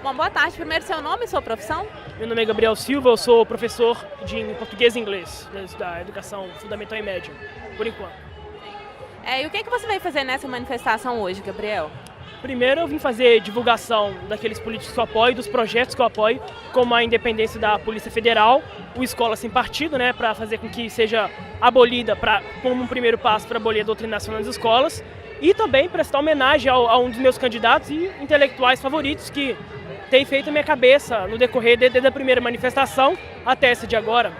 Bom, boa tarde. Primeiro, seu nome e sua profissão? Meu nome é Gabriel Silva, eu sou professor de português e inglês, da educação fundamental e média, por enquanto. E o que você veio fazer nessa manifestação hoje, Gabriel? Primeiro, eu vim fazer divulgação daqueles políticos que eu apoio, dos projetos que eu apoio, como a independência da Polícia Federal, o Escola Sem Partido, né, para fazer com que seja abolida, como um primeiro passo para abolir a doutrinação nas escolas, e também prestar homenagem a um dos meus candidatos e intelectuais favoritos que tem feito a minha cabeça no decorrer desde a primeira manifestação até essa de agora.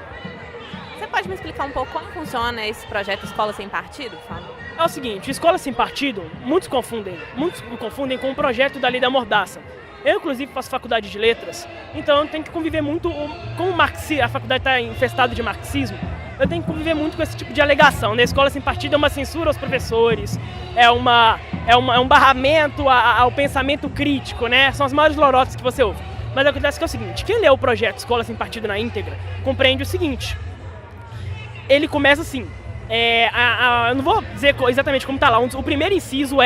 Você pode me explicar um pouco como funciona esse projeto Escola Sem Partido, por favor? É o seguinte, Escola Sem Partido, muitos me confundem com o projeto da Lei da Mordaça. Eu, inclusive, faço faculdade de letras, então eu tenho que conviver muito com o marxismo, a faculdade está infestada de marxismo, eu tenho que conviver muito com esse tipo de alegação, né? Escola Sem Partido é uma censura aos professores, é um barramento ao pensamento crítico, né? São as maiores lorotas que você ouve. Mas acontece que é o seguinte, quem lê o projeto Escola Sem Partido na íntegra, compreende o seguinte, ele começa assim, eu não vou dizer exatamente como está lá, o primeiro inciso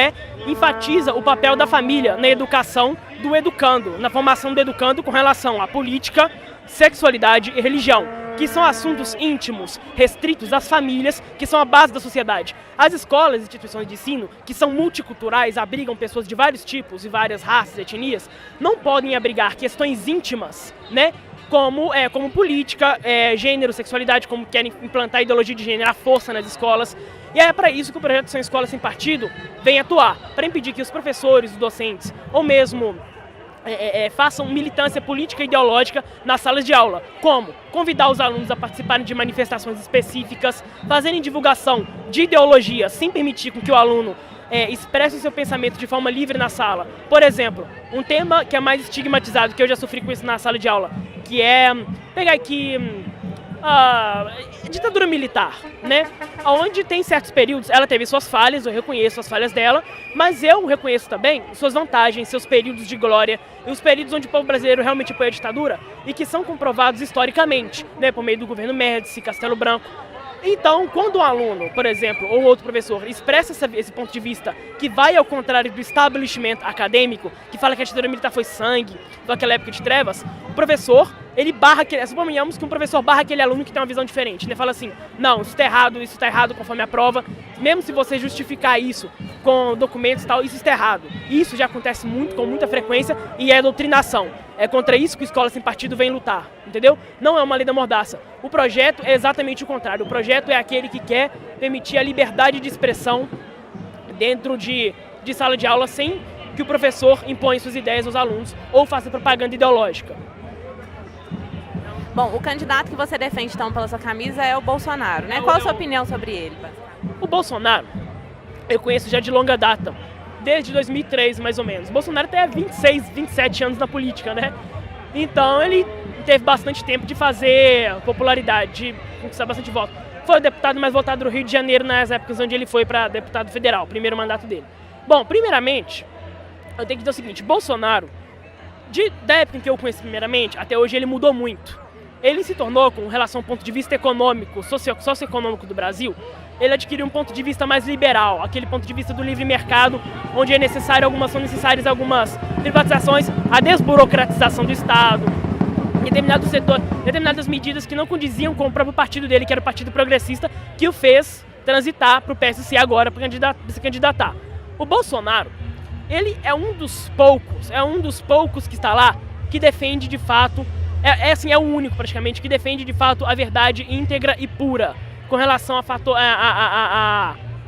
enfatiza o papel da família na educação do educando, na formação do educando com relação à política, sexualidade e religião, que são assuntos íntimos, restritos às famílias, que são a base da sociedade. As escolas e instituições de ensino, que são multiculturais, abrigam pessoas de vários tipos e várias raças e etnias, não podem abrigar questões íntimas, né? Como política, gênero, sexualidade, como querem implantar a ideologia de gênero, a força nas escolas. E é para isso que o projeto São Escola Sem Partido vem atuar, para impedir que os professores, os docentes, ou mesmo façam militância política e ideológica nas salas de aula. Como? Convidar os alunos a participarem de manifestações específicas, fazerem divulgação de ideologia sem permitir com que o aluno expresse o seu pensamento de forma livre na sala. Por exemplo, um tema que é mais estigmatizado, que eu já sofri com isso na sala de aula, que é pegar aqui a ditadura militar, né? Onde tem certos períodos, ela teve suas falhas, eu reconheço as falhas dela, mas eu reconheço também suas vantagens, seus períodos de glória, e os períodos onde o povo brasileiro realmente apoia a ditadura, e que são comprovados historicamente, né? Por meio do governo Médici, Castelo Branco. Então, quando um aluno, por exemplo, ou outro professor, expressa esse ponto de vista que vai ao contrário do establishment acadêmico, que fala que a ditadura militar foi sangue, daquela época de trevas, o professor, ele barra suponhamos que um professor barra aquele aluno que tem uma visão diferente, né? Fala assim, não, isso está errado conforme a prova, mesmo se você justificar isso com documentos e tal, isso está errado. Isso já acontece com muita frequência e é doutrinação. É contra isso que a Escola Sem Partido vem lutar, entendeu? Não é uma lei da mordaça. O projeto é exatamente o contrário. O projeto é aquele que quer permitir a liberdade de expressão dentro de sala de aula sem que o professor imponha suas ideias aos alunos ou faça propaganda ideológica. Bom, o candidato que você defende, então, pela sua camisa é o Bolsonaro, né? Qual a sua opinião sobre ele? O Bolsonaro, eu conheço já de longa data, desde 2003, mais ou menos. O Bolsonaro tem 26, 27 anos na política, né? Então, ele teve bastante tempo de fazer popularidade, de conquistar bastante voto. Foi o deputado mais votado do Rio de Janeiro nas épocas onde ele foi para deputado federal, primeiro mandato dele. Bom, primeiramente, eu tenho que dizer o seguinte, Bolsonaro, da época em que eu conheci primeiramente, até hoje ele mudou muito. Ele se tornou, com relação ao ponto de vista econômico, socioeconômico do Brasil, ele adquiriu um ponto de vista mais liberal, aquele ponto de vista do livre mercado, onde são necessárias algumas privatizações, a desburocratização do Estado, determinado setor, determinadas medidas que não condiziam com o próprio partido dele, que era o Partido Progressista, que o fez transitar para o PSC agora para se candidatar. O Bolsonaro, ele é um dos poucos que está lá, que defende de fato, é o único praticamente, que defende de fato a verdade íntegra e pura, com relação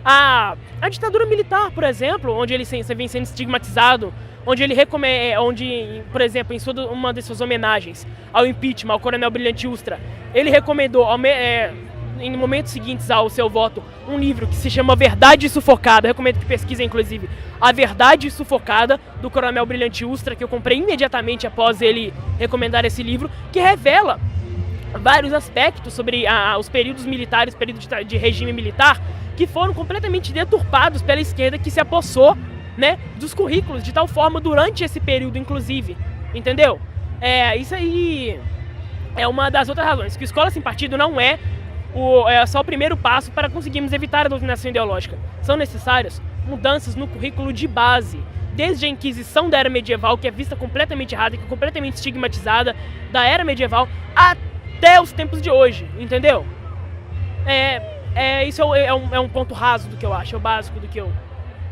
a ditadura militar, por exemplo, onde ele vem sendo estigmatizado, onde ele por exemplo, uma de suas homenagens ao impeachment, ao Coronel Brilhante Ustra, ele recomendou, em momentos seguintes ao seu voto, um livro que se chama Verdade Sufocada, eu recomendo que pesquisem, inclusive, A Verdade Sufocada, do Coronel Brilhante Ustra, que eu comprei imediatamente após ele recomendar esse livro, que revela vários aspectos sobre os períodos militares, período de regime militar, que foram completamente deturpados pela esquerda que se apossou, né, dos currículos, de tal forma durante esse período, inclusive, entendeu? Isso aí é uma das outras razões, que a Escola Sem Partido não é só o primeiro passo para conseguirmos evitar a doutrinação ideológica. São necessárias mudanças no currículo de base desde a Inquisição da Era Medieval, que é vista completamente errada, que é completamente estigmatizada, da Era Medieval, até os tempos de hoje, entendeu? Isso é um ponto raso do que eu acho, é o básico do que eu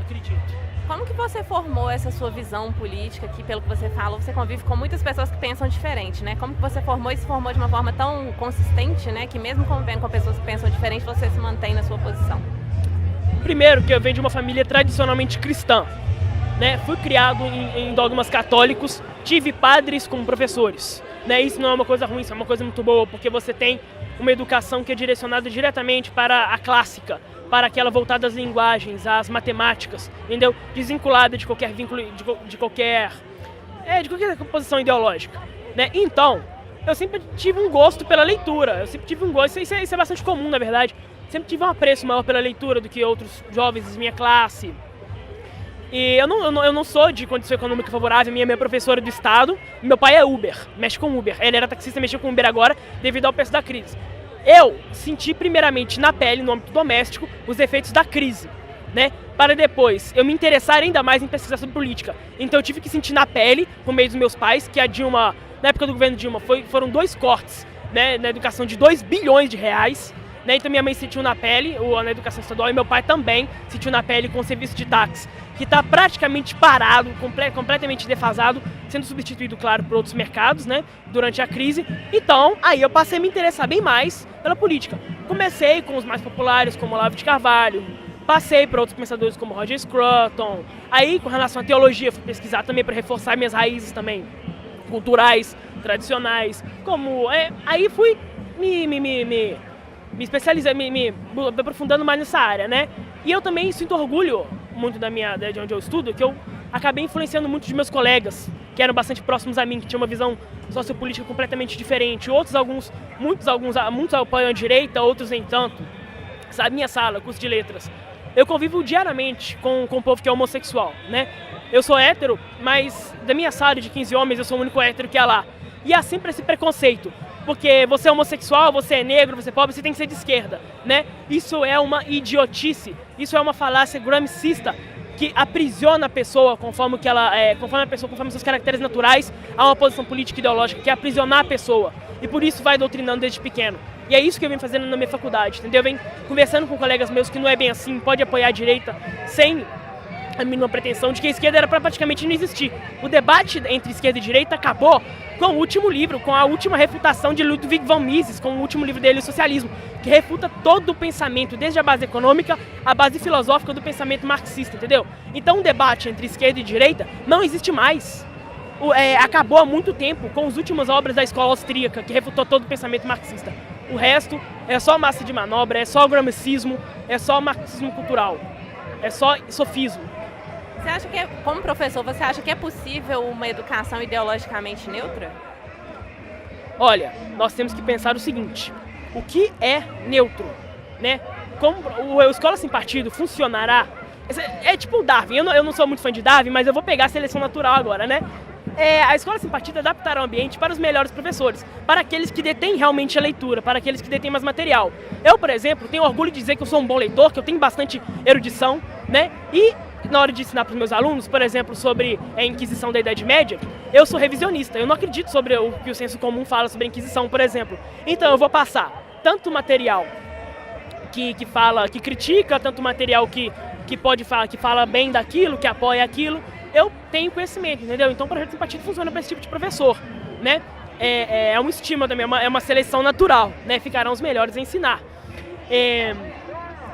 acredito. Como que você formou essa sua visão política, que pelo que você falou, você convive com muitas pessoas que pensam diferente, né? Como que você formou e se formou de uma forma tão consistente, né? Que mesmo convivendo com pessoas que pensam diferente, você se mantém na sua posição? Primeiro, que eu venho de uma família tradicionalmente cristã, né? Fui criado em dogmas católicos, tive padres como professores, né? Isso não é uma coisa ruim, isso é uma coisa muito boa, porque você tem uma educação que é direcionada diretamente para a clássica, para aquela voltada às linguagens, às matemáticas, entendeu? Desvinculada de qualquer vínculo, de qualquer posição ideológica, né? Então, eu sempre tive um gosto pela leitura, eu sempre tive um gosto, isso é bastante comum, na verdade, sempre tive um apreço maior pela leitura do que outros jovens da minha classe. E eu não sou de condição econômica favorável, minha professora do estado, meu pai é Uber, mexe com Uber, ele era taxista, mexeu com Uber agora, devido ao preço da crise. Eu senti primeiramente na pele, no âmbito doméstico, os efeitos da crise, né? Para depois eu me interessar ainda mais em pesquisar sobre política. Então eu tive que sentir na pele, por meio dos meus pais, que a Dilma, na época do governo Dilma, foram 2 cortes, né, na educação de 2 bilhões de reais, né? Então minha mãe sentiu na pele, na educação estadual, e meu pai também sentiu na pele com o serviço de táxi, que está praticamente parado, completamente defasado, sendo substituído, claro, por outros mercados, né, durante a crise. Então, aí eu passei a me interessar bem mais pela política. Comecei com os mais populares, como Olavo de Carvalho, passei por outros pensadores como Roger Scruton. Aí, com relação à teologia, fui pesquisar também para reforçar minhas raízes também culturais, tradicionais, aí fui me especializando, me aprofundando mais nessa área, né? E eu também sinto orgulho muito de onde eu estudo, que eu acabei influenciando muitos de meus colegas, que eram bastante próximos a mim, que tinham uma visão sociopolítica completamente diferente. Muitos apoiam a direita, outros nem tanto. Sabe, minha sala, curso de letras, eu convivo diariamente com o povo que é homossexual, né? Eu sou hétero, mas da minha sala de 15 homens, eu sou o único hétero que há lá. E há sempre esse preconceito, porque você é homossexual, você é negro, você é pobre, você tem que ser de esquerda, né? Isso é uma idiotice, isso é uma falácia gramscista que aprisiona a pessoa conforme seus caracteres naturais a uma posição política e ideológica, que é aprisionar a pessoa. E por isso vai doutrinando desde pequeno. E é isso que eu venho fazendo na minha faculdade, entendeu? Eu venho conversando com colegas meus que não é bem assim, pode apoiar a direita sem a mínima pretensão de que a esquerda era pra praticamente não existir. O debate entre esquerda e direita acabou com o último livro, com a última refutação de Ludwig von Mises, com o último livro dele, O Socialismo, que refuta todo o pensamento, desde a base econômica à base filosófica do pensamento marxista, entendeu? Então o debate entre esquerda e direita não existe mais. Acabou há muito tempo com as últimas obras da escola austríaca, que refutou todo o pensamento marxista. O resto é só massa de manobra, é só gramscismo, é só marxismo cultural, é só sofismo. Você acha que, como professor, você acha que é possível uma educação ideologicamente neutra? Olha, nós temos que pensar o seguinte, o que é neutro, né? Como a escola sem partido funcionará, é tipo o Darwin, eu não sou muito fã de Darwin, mas eu vou pegar a seleção natural agora, né? A escola sem partido adaptará o ambiente para os melhores professores, para aqueles que detêm realmente a leitura, para aqueles que detêm mais material. Eu, por exemplo, tenho orgulho de dizer que eu sou um bom leitor, que eu tenho bastante erudição, né? E na hora de ensinar para os meus alunos, por exemplo, sobre a Inquisição da Idade Média, eu sou revisionista, eu não acredito sobre o que o senso comum fala sobre a Inquisição, por exemplo. Então eu vou passar tanto material que critica, tanto material que pode falar, que fala bem daquilo, que apoia aquilo. Eu tenho conhecimento, entendeu? Então o projeto sem partido funciona para esse tipo de professor, né? É um estímulo também, é uma seleção natural, né? Ficarão os melhores a ensinar.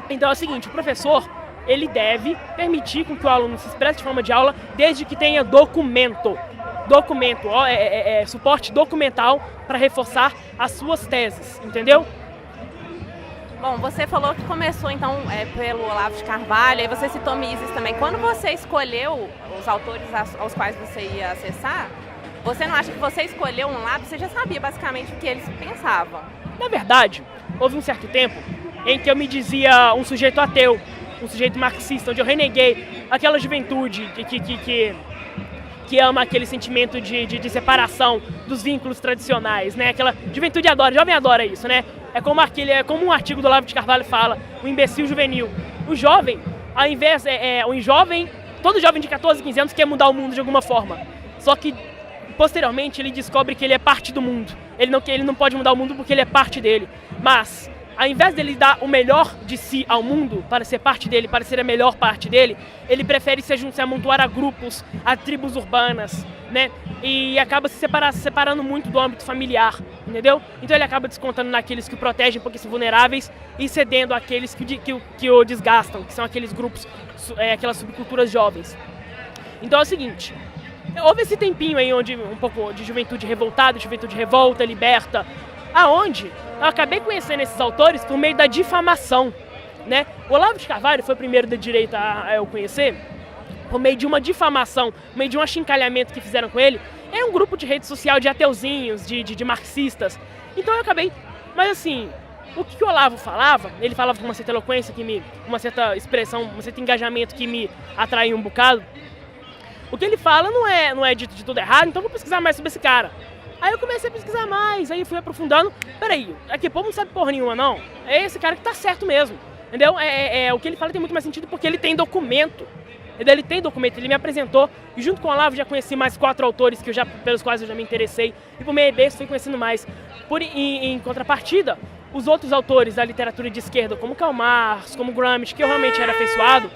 Então é o seguinte, o professor, ele deve permitir com que o aluno se expresse de forma de aula, desde que tenha documento, suporte documental para reforçar as suas teses, entendeu? Bom, você falou que começou então pelo Olavo de Carvalho, aí você citou Mises também. Quando você escolheu os autores aos quais você ia acessar, você não acha que você escolheu um lado, você já sabia basicamente o que eles pensavam? Na verdade, houve um certo tempo em que eu me dizia um sujeito ateu, um sujeito marxista, onde eu reneguei aquela juventude que ama aquele sentimento de separação dos vínculos tradicionais, né? Aquela juventude adora, jovem adora isso, né? É como um artigo do Olavo de Carvalho fala, o imbecil juvenil. O jovem, ao invés, o jovem todo jovem de 14, 15 anos quer mudar o mundo de alguma forma. Só que, posteriormente, ele descobre que ele é parte do mundo. Ele não pode mudar o mundo porque ele é parte dele. Mas, ao invés dele dar o melhor de si ao mundo, para ser parte dele, para ser a melhor parte dele, ele prefere se amontoar a grupos, a tribos urbanas, né? E acaba se separando muito do âmbito familiar, entendeu? Então ele acaba descontando naqueles que o protegem porque são vulneráveis e cedendo àqueles que o desgastam, que são aqueles grupos, aquelas subculturas jovens. Então é o seguinte, houve esse tempinho aí onde um pouco de juventude revoltada, juventude revolta, liberta, aonde eu acabei conhecendo esses autores por meio da difamação, né? O Olavo de Carvalho foi o primeiro da direita a eu conhecer, por meio de uma difamação, por meio de um achincalhamento que fizeram com ele. É um grupo de rede social de ateuzinhos, de marxistas. Então eu acabei... Mas assim, o que o Olavo falava, ele falava com uma certa eloquência, uma certa expressão, um certo engajamento que me atraiu um bocado. O que ele fala não é dito de tudo errado, então eu vou pesquisar mais sobre esse cara. Aí eu comecei a pesquisar mais, aí fui aprofundando. Peraí, aqui o povo não sabe porra nenhuma, não. É esse cara que tá certo mesmo, entendeu? O que ele fala tem muito mais sentido porque ele tem documento. Ele me apresentou, e junto com o Olavo já conheci mais 4 autores pelos quais eu já me interessei, e por meio desse fui conhecendo mais. Em contrapartida, os outros autores da literatura de esquerda, como Karl Marx, como Gramsci, que eu realmente era afeiçoado,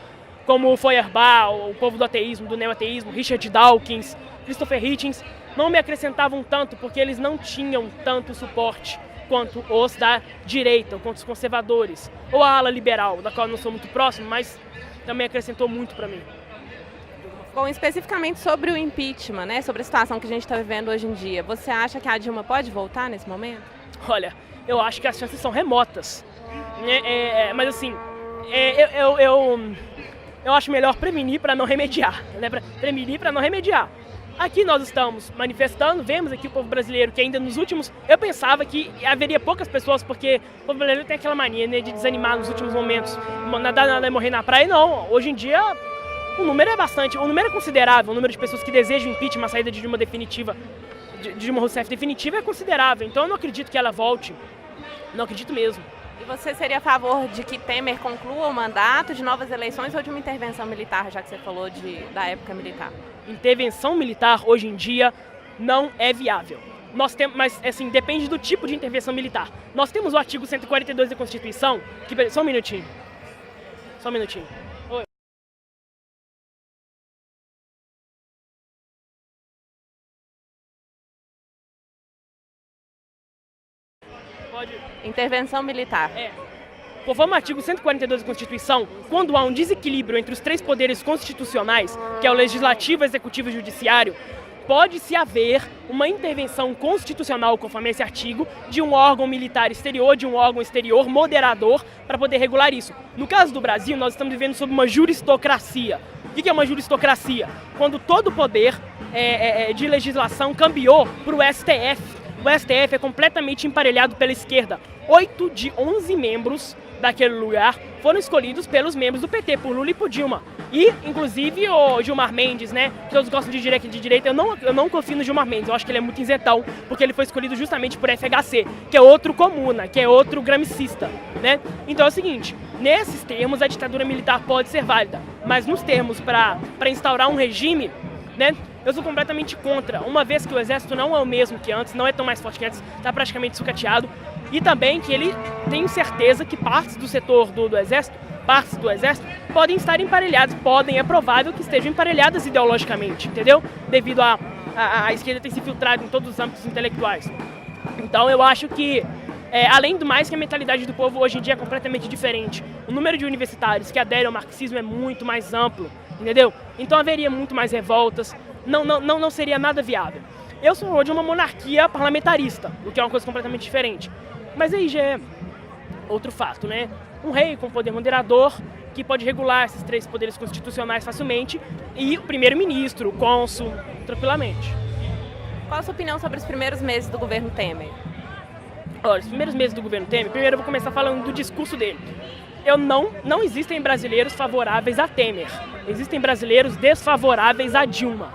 como o Feuerbach, o povo do ateísmo, do neoateísmo, Richard Dawkins, Christopher Hitchens, não me acrescentavam tanto porque eles não tinham tanto suporte quanto os da direita, quanto os conservadores, ou a ala liberal, da qual eu não sou muito próximo, mas também acrescentou muito para mim. Bom, especificamente sobre o impeachment, né, sobre a situação que a gente está vivendo hoje em dia, você acha que a Dilma pode voltar nesse momento? Olha, eu acho que as chances são remotas, mas assim, eu acho melhor prevenir para não remediar, né? Prevenir para não remediar. Aqui nós estamos manifestando, vemos aqui o povo brasileiro que ainda nos últimos... Eu pensava que haveria poucas pessoas, porque o povo brasileiro tem aquela mania, né, de desanimar nos últimos momentos. Nada é morrer na praia, não. Hoje em dia o número é considerável, o número de pessoas que desejam impeachment, a saída de Dilma definitiva, de Dilma Rousseff definitiva é considerável. Então eu não acredito que ela volte, não acredito mesmo. E você seria a favor de que Temer conclua o mandato, de novas eleições ou de uma intervenção militar, já que você falou da época militar? Intervenção militar hoje em dia não é viável. Nós temos, mas assim, depende do tipo de intervenção militar. Nós temos o artigo 142 da Constituição, só um minutinho. Oi. Pode. Intervenção militar. Conforme o artigo 142 da Constituição, quando há um desequilíbrio entre os 3 poderes constitucionais, que é o Legislativo, Executivo e Judiciário, pode-se haver uma intervenção constitucional, conforme esse artigo, de um órgão militar exterior, de um órgão exterior moderador, para poder regular isso. No caso do Brasil, nós estamos vivendo sob uma juristocracia. O que é uma juristocracia? Quando todo o poder de legislação cambiou para o STF. O STF é completamente emparelhado pela esquerda. 8 de 11 membros daquele lugar foram escolhidos pelos membros do PT, por Lula e por Dilma. E, inclusive, o Gilmar Mendes, né? Todos gostam de direita. Eu não confio no Gilmar Mendes, eu acho que ele é muito isentão, porque ele foi escolhido justamente por FHC, que é outro comuna, que é outro gramscista, né? Então é o seguinte, nesses termos a ditadura militar pode ser válida, mas nos termos para instaurar um regime, né? Eu sou completamente contra, uma vez que o exército não é o mesmo que antes, não é tão mais forte que antes, está praticamente sucateado, e também que ele tem certeza que partes do setor do exército, podem estar emparelhadas, é provável que estejam emparelhadas ideologicamente, entendeu? Devido a esquerda ter se filtrado em todos os âmbitos intelectuais. Então eu acho que, além do mais, que a mentalidade do povo hoje em dia é completamente diferente. O número de universitários que aderem ao marxismo é muito mais amplo, entendeu? Então haveria muito mais revoltas, não seria nada viável. Eu sou de uma monarquia parlamentarista, o que é uma coisa completamente diferente. Mas aí já é outro fato, né? Um rei com poder moderador, que pode regular esses 3 poderes constitucionais facilmente, e o primeiro-ministro, o cônsul, tranquilamente. Qual a sua opinião sobre os primeiros meses do governo Temer? Olha, os primeiros meses do governo Temer, primeiro eu vou começar falando do discurso dele. Não existem brasileiros favoráveis a Temer, existem brasileiros desfavoráveis a Dilma,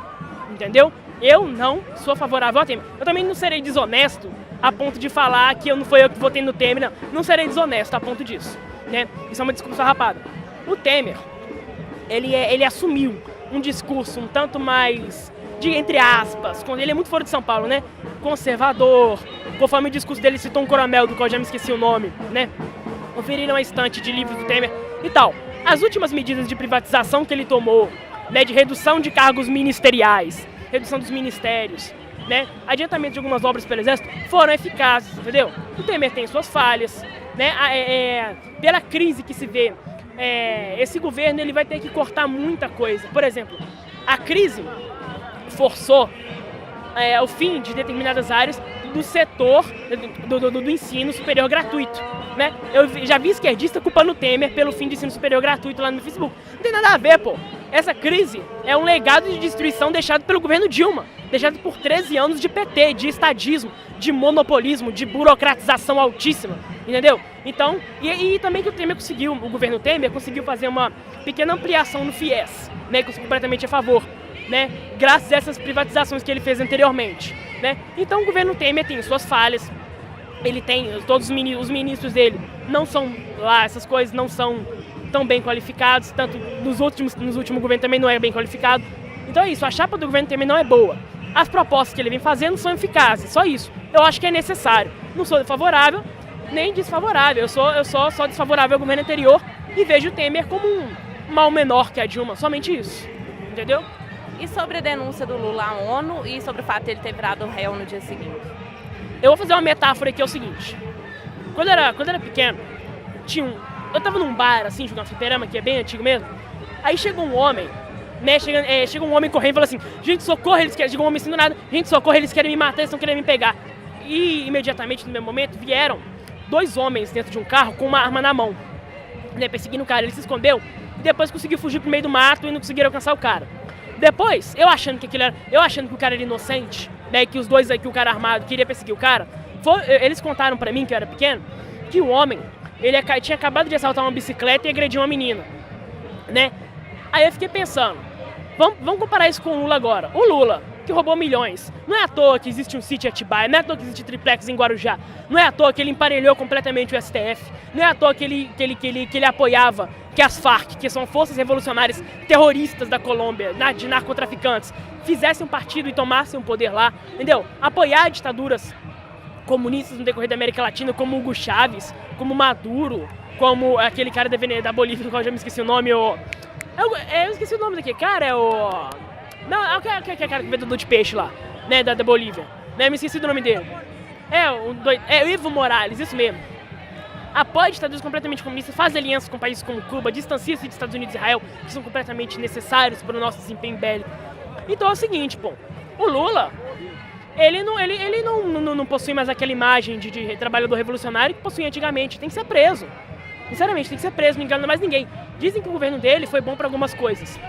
entendeu? Eu não sou favorável a Temer. Eu também não serei desonesto a ponto de falar que não foi eu que votei no Temer, não serei desonesto a ponto disso, né? Isso é uma discussão rapada. O Temer, ele assumiu um discurso um tanto mais, entre aspas, ele é muito fora de São Paulo, né? Conservador, conforme o discurso dele citou um coronel, do qual eu já me esqueci o nome, né? Conferiram a estante de livros do Temer e tal. As últimas medidas de privatização que ele tomou, né, de redução de cargos ministeriais, redução dos ministérios, né, adiantamento de algumas obras pelo Exército, foram eficazes, entendeu? O Temer tem suas falhas, né, pela crise que se vê, esse governo ele vai ter que cortar muita coisa. Por exemplo, a crise forçou o fim de determinadas áreas do setor do ensino superior gratuito, né? Eu já vi esquerdista culpando o Temer pelo fim de ensino superior gratuito lá no Facebook. Não tem nada a ver, pô. Essa crise é um legado de destruição deixado pelo governo Dilma, deixado por 13 anos de PT, de estadismo, de monopolismo, de burocratização altíssima, entendeu? Então, e também que o Temer conseguiu, o governo Temer conseguiu fazer uma pequena ampliação no FIES, né, que eu sou completamente a favor, né, graças a essas privatizações que ele fez anteriormente, né? Então o governo Temer tem suas falhas, ele tem, todos os ministros dele não são lá, essas coisas não são tão bem qualificados, tanto nos últimos governos também não é bem qualificado. Então é isso, a chapa do governo Temer não é boa. As propostas que ele vem fazendo são eficazes, só isso. Eu acho que é necessário. Não sou favorável, nem desfavorável. Eu sou só desfavorável ao governo anterior e vejo o Temer como um mal menor que a Dilma, somente isso. Entendeu? E sobre a denúncia do Lula à ONU e sobre o fato de ele ter virado réu no dia seguinte? Eu vou fazer uma metáfora aqui, é o seguinte. Quando eu era pequeno, eu tava num bar, assim, jogando fliperama, que é bem antigo mesmo. Aí chegou um homem, né, chega um homem correndo e fala assim: gente, socorro, chegou um homem assim do nada, gente, socorro, eles querem me matar, eles estão querendo me pegar. E imediatamente, no mesmo momento, vieram 2 homens dentro de um carro com uma arma na mão, né, perseguindo o cara. Ele se escondeu e depois conseguiu fugir pro meio do mato e não conseguiram alcançar o cara. Depois, eu achando que o cara era inocente, né, que o cara armado queria perseguir o cara, eles contaram pra mim, que eu era pequeno, que o homem, ele tinha acabado de assaltar uma bicicleta e agrediu uma menina, né? Aí eu fiquei pensando, vamos comparar isso com o Lula agora. O Lula, que roubou milhões, não é à toa que existe um sítio em Atibaia, não é à toa que existe triplex em Guarujá, não é à toa que ele emparelhou completamente o STF, não é à toa que ele apoiava que as Farc, que são forças revolucionárias terroristas da Colômbia, de narcotraficantes, fizessem um partido e tomassem o poder lá, entendeu? Apoiar ditaduras comunistas no decorrer da América Latina, como Hugo Chávez, como Maduro, como aquele cara da Bolívia, do qual eu já me esqueci o nome, eu esqueci o nome daquele cara, não, é aquele cara que vem do de peixe lá, né, da Bolívia, né, me esqueci do nome dele. É o Evo Morales, isso mesmo. Apoia ditaduras completamente comunistas, faz alianças com países como Cuba, distancia-se dos Estados Unidos e Israel, que são completamente necessários para o nosso desempenho bélico. Então é o seguinte, pô, o Lula, ele não possui mais aquela imagem de trabalhador revolucionário que possuía antigamente, tem que ser preso. Sinceramente, tem que ser preso, não engana mais ninguém. Dizem que o governo dele foi bom para algumas coisas,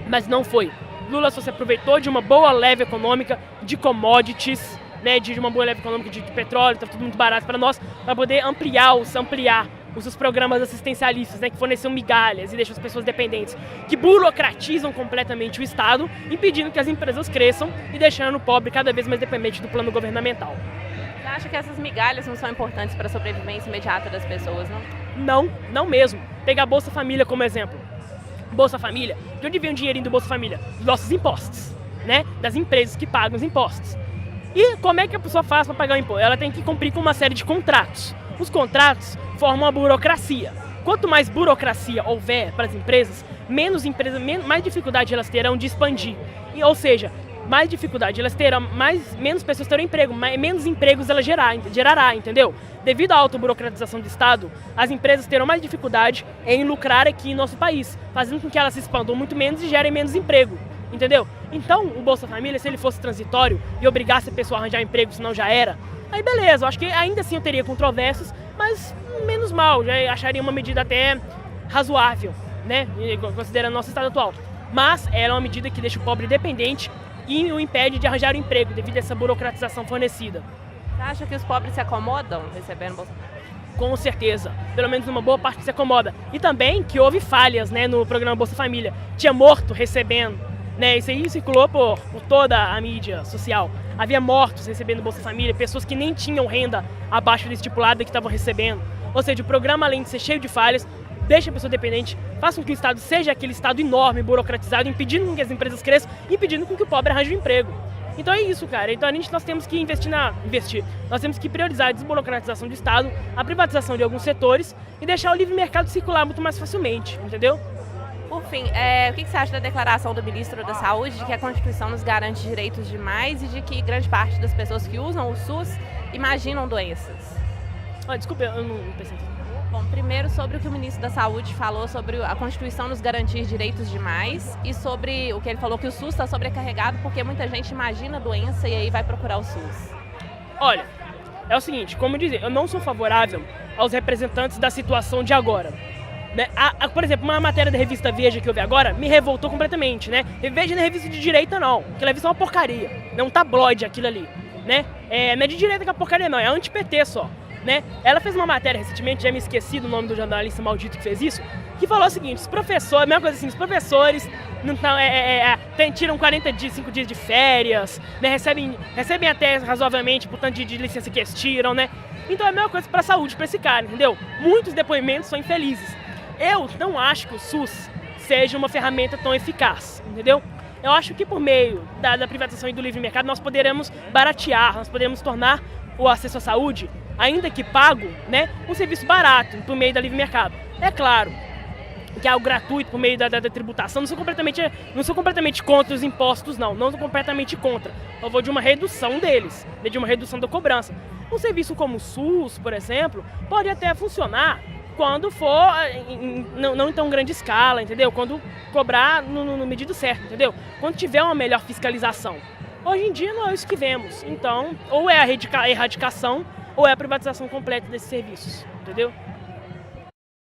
mas não foi. Lula só se aproveitou de uma boa leve econômica, de commodities, né, de uma boa leve econômica de petróleo, tá tudo muito barato para nós, para poder ampliar os seus programas assistencialistas, né, que fornecem migalhas e deixam as pessoas dependentes, que burocratizam completamente o Estado, impedindo que as empresas cresçam e deixando o pobre cada vez mais dependente do plano governamental. Você acha que essas migalhas não são importantes para a sobrevivência imediata das pessoas, não? Não mesmo. Pegar a Bolsa Família como exemplo. Bolsa Família, de onde vem o dinheirinho do Bolsa Família? Dos nossos impostos, né? Das empresas que pagam os impostos. E como é que a pessoa faz para pagar o imposto? Ela tem que cumprir com uma série de contratos. Os contratos formam uma burocracia. Quanto mais burocracia houver para as empresas, mais dificuldade elas terão de expandir. Ou seja, mais dificuldade elas terão, menos pessoas terão emprego, menos empregos ela gerará, entendeu? Devido à autoburocratização do Estado, as empresas terão mais dificuldade em lucrar aqui em nosso país, fazendo com que elas se expandam muito menos e gerem menos emprego. Entendeu? Então, o Bolsa Família, se ele fosse transitório e obrigasse a pessoa a arranjar emprego, senão já era, aí beleza, eu acho que ainda assim eu teria controvérsias, mas menos mal, já acharia uma medida até razoável, né, considerando nosso estado atual. Mas ela é uma medida que deixa o pobre dependente e o impede de arranjar um emprego devido a essa burocratização fornecida. Você acha que os pobres se acomodam recebendo Bolsa Família? Com certeza, pelo menos uma boa parte se acomoda. E também que houve falhas, né, no programa Bolsa Família. Tinha morto recebendo, né, isso aí circulou por toda a mídia social. Havia mortos recebendo Bolsa Família, pessoas que nem tinham renda abaixo do estipulado que estavam recebendo. Ou seja, o programa, além de ser cheio de falhas, deixem a pessoa dependente, façam que o Estado seja aquele Estado enorme, burocratizado, impedindo que as empresas cresçam, impedindo que o pobre arranje um emprego. Então é isso, cara. Então nós temos que investir. Nós temos que priorizar a desburocratização do Estado, a privatização de alguns setores e deixar o livre mercado circular muito mais facilmente, entendeu? Por fim, o que você acha da declaração do ministro da Saúde de que a Constituição nos garante direitos demais e de que grande parte das pessoas que usam o SUS imaginam doenças? Desculpa, eu não pensei. Bom, primeiro sobre o que o ministro da Saúde falou sobre a Constituição nos garantir direitos demais e sobre o que ele falou que o SUS está sobrecarregado porque muita gente imagina a doença e aí vai procurar o SUS. Olha, é o seguinte, como dizer, eu não sou favorável aos representantes da situação de agora. Né? Por exemplo, uma matéria da revista Veja que eu vi agora me revoltou completamente, né? Veja não é revista de direita não, aquela revista é uma porcaria, é um tabloide aquilo ali, né? Não é de direita que é porcaria não, é anti-PT só. Né? Ela fez uma matéria recentemente, já me esqueci do nome do jornalista maldito que fez isso, que falou o seguinte, os professores, a mesma coisa assim, os professores não tiram 45 dias de férias, né? recebem até razoavelmente por tanto de licença que eles tiram, né? Então é a mesma coisa para a saúde, para esse cara, entendeu? Muitos depoimentos são infelizes. Eu não acho que o SUS seja uma ferramenta tão eficaz, entendeu? Eu acho que por meio da privatização e do livre mercado nós poderemos baratear, nós poderemos tornar o acesso à saúde, ainda que pago, né, um serviço barato por meio da livre mercado. É claro que algo gratuito por meio da tributação, não sou completamente contra os impostos, não sou completamente contra. Eu vou de uma redução deles, de uma redução da cobrança. Um serviço como o SUS, por exemplo, pode até funcionar quando for não em tão grande escala, entendeu? Quando cobrar no medido certo, entendeu? Quando tiver uma melhor fiscalização. Hoje em dia não é isso que vemos, então ou é a erradicação ou é a privatização completa desses serviços, entendeu?